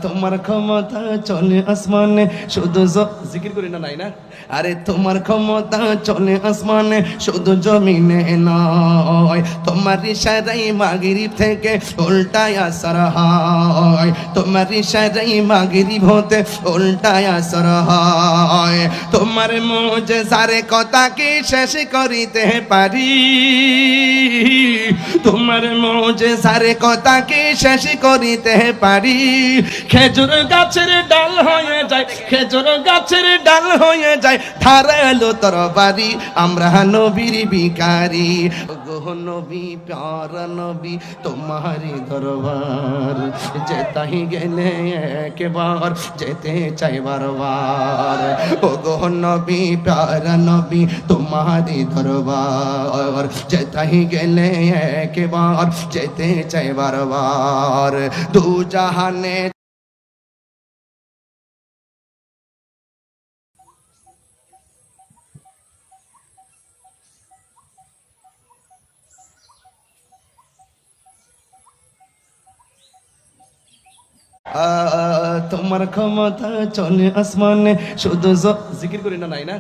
তোমার ক্ষমতা চলে আসমানে শুধু জিকির করি না নাই না। আরে তোমার ক্ষমতা চলে আসমানে শুধু জমিনে নয়, তোমার ইশারায় মাগরিব থেকে উল্টায় আসর হয়, তোমার ইশারায় মাগরিব হতে উল্টায় আসর হয়। তোমার মুজিজার কথা কি শেষ করিতে পারি, তোমার মুজিজার কথা কি শেষ করিতে পারি। খেজুর গাছের ডাল হয়ে যায়, খেজুর গাছের ডাল হয়ে যায় ধারালো তরবারি, আমরা নবীর ভিখারি। গো নবী প্যারা নবী তোমারি দরবার, যেতাই গেলে একবার যেতে চাই বারবার। ও গো নবী প্যারা নবী তোমারি দরবার, যেতাই গেলে একবার যেতে চাই বারবার। দু জাহানে তোমার ক্ষমতা চলে আসমানে শুধু জিকির করি না নাই না।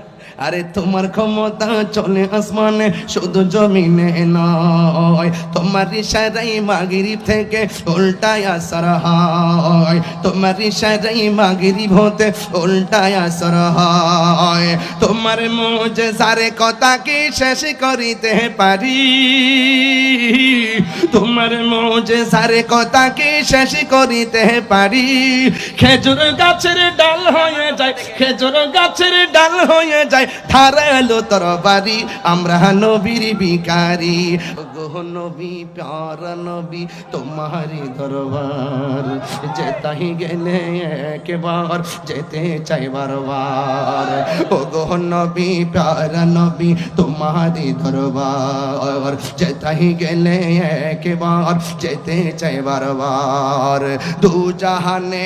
আরে তোমার ক্ষমতা চলে আসমানে শুধু জমিনে নয়, তোমার ইশারায় মাগরিব থেকে উল্টায় আসর হয়, তোমার ইশারায় মাগরিব হতে উল্টায় আসর হয়। তোমার মুজিজার কথা কি শেষ করিতে পারি, তোমার মুজিজার কথা কি শেষ করিতে পারি। খেজুর গাছের ডাল হয়ে যায়, খেজুর গাছের ডাল হয়ে যায় ধারালো তরবারি, আমরা নবীর ভিখারি। গো নবী প্যারা নবী তোমারি দরবার, যেতাই গেলে একবার যেতে চাই বারবার। ও গো নবী প্যারা নবী তোমারি দরবার, যেতাই গেলে একবার যেতে চাই বারবার। দু জাহানে